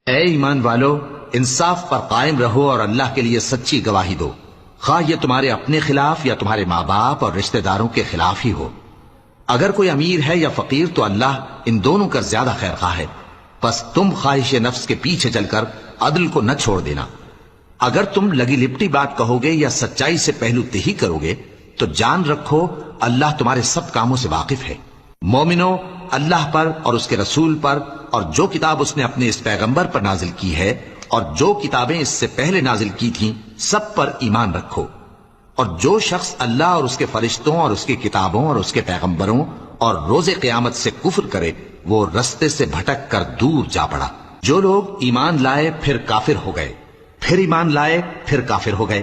اے ایمان والو، انصاف پر قائم رہو اور اللہ کے لیے سچی گواہی دو، خواہ یہ تمہارے اپنے خلاف یا تمہارے ماں باپ اور رشتہ داروں کے خلاف ہی ہو۔ اگر کوئی امیر ہے یا فقیر تو اللہ ان دونوں کا زیادہ خیر خواہ ہے، پس تم خواہش نفس کے پیچھے چل کر عدل کو نہ چھوڑ دینا۔ اگر تم لگی لپٹی بات کہو گے یا سچائی سے پہلو تہی کرو گے تو جان رکھو اللہ تمہارے سب کاموں سے واقف ہے۔ مومنو، اللہ پر اور اس کے رسول پر اور جو کتاب اس نے اپنے اس پیغمبر پر نازل کی ہے اور جو کتابیں اس سے پہلے نازل کی تھیں سب پر ایمان رکھو، اور جو شخص اللہ اور اس کے فرشتوں اور اس کی کتابوں اور اس کے پیغمبروں اور روز قیامت سے کفر کرے وہ رستے سے بھٹک کر دور جا پڑا۔ جو لوگ ایمان لائے پھر کافر ہو گئے، پھر ایمان لائے پھر کافر ہو گئے،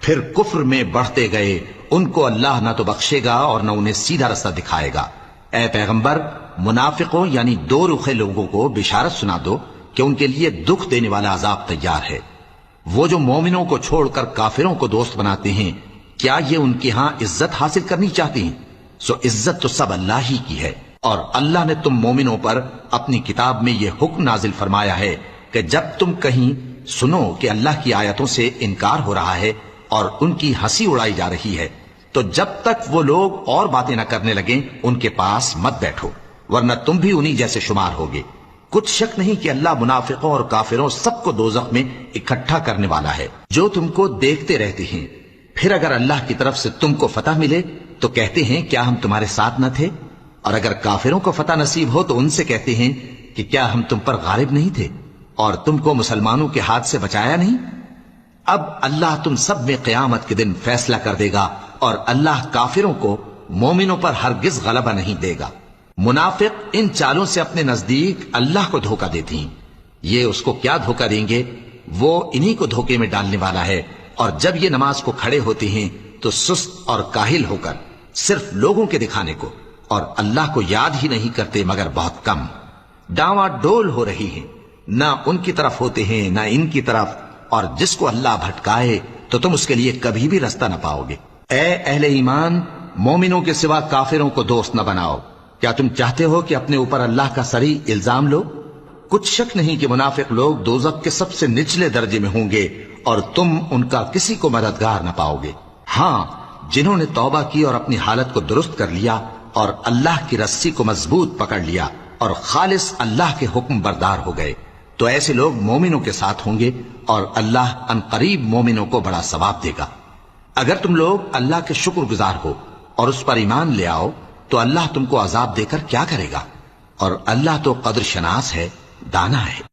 پھر کفر میں بڑھتے گئے، ان کو اللہ نہ تو بخشے گا اور نہ انہیں سیدھا رستہ دکھائے گا۔ اے پیغمبر، منافقوں یعنی دو رخے لوگوں کو بشارت سنا دو کہ ان کے لیے دکھ دینے والا عذاب تیار ہے۔ وہ جو مومنوں کو چھوڑ کر کافروں کو دوست بناتے ہیں، کیا یہ ان کے ہاں عزت حاصل کرنی چاہتے ہیں؟ سو عزت تو سب اللہ ہی کی ہے، اور اللہ نے تم مومنوں پر اپنی کتاب میں یہ حکم نازل فرمایا ہے کہ جب تم کہیں سنو کہ اللہ کی آیتوں سے انکار ہو رہا ہے اور ان کی ہنسی اڑائی جا رہی ہے تو جب تک وہ لوگ اور باتیں نہ کرنے لگیں ان کے پاس مت بیٹھو، ورنہ تم بھی انہی جیسے شمار ہوگے۔ کچھ شک نہیں کہ اللہ منافقوں اور کافروں سب کو دوزخ میں اکٹھا کرنے والا ہے جو تم کو دیکھتے رہتے ہیں۔ پھر اگر اللہ کی طرف سے تم کو فتح ملے تو کہتے ہیں کیا ہم تمہارے ساتھ نہ تھے، اور اگر کافروں کو فتح نصیب ہو تو ان سے کہتے ہیں کہ کیا ہم تم پر غالب نہیں تھے اور تم کو مسلمانوں کے ہاتھ سے بچایا نہیں۔ اب اللہ تم سب میں قیامت کے دن فیصلہ کر دے گا، اور اللہ کافروں کو مومنوں پر ہرگز غلبہ نہیں دے گا۔ منافق ان چالوں سے اپنے نزدیک اللہ کو دھوکہ دیتی ہیں، یہ اس کو کیا دھوکہ دیں گے، وہ انہی کو دھوکے میں ڈالنے والا ہے۔ اور جب یہ نماز کو کھڑے ہوتے ہیں تو سست اور کاہل ہو کر صرف لوگوں کے دکھانے کو اور اللہ کو یاد ہی نہیں کرتے مگر بہت کم۔ ڈاواں ڈول ہو رہی ہیں، نہ ان کی طرف ہوتے ہیں نہ ان کی طرف، اور جس کو اللہ بھٹکائے تو تم اس کے لیے کبھی بھی رستہ نہ پاؤ گے۔ اے اہل ایمان، مومنوں کے سوا کافروں کو دوست نہ بناؤ۔ کیا تم چاہتے ہو کہ اپنے اوپر اللہ کا صریح الزام لو؟ کچھ شک نہیں کہ منافق لوگ دوزخ کے سب سے نچلے درجے میں ہوں گے اور تم ان کا کسی کو مددگار نہ پاؤ گے۔ ہاں، جنہوں نے توبہ کی اور اپنی حالت کو درست کر لیا اور اللہ کی رسی کو مضبوط پکڑ لیا اور خالص اللہ کے حکم بردار ہو گئے تو ایسے لوگ مومنوں کے ساتھ ہوں گے، اور اللہ ان قریب مومنوں کو بڑا ثواب دے گا۔ اگر تم لوگ اللہ کے شکر گزار ہو اور اس پر ایمان لے آؤ تو اللہ تم کو عذاب دے کر کیا کرے گا، اور اللہ تو قدر شناس ہے، دانا ہے۔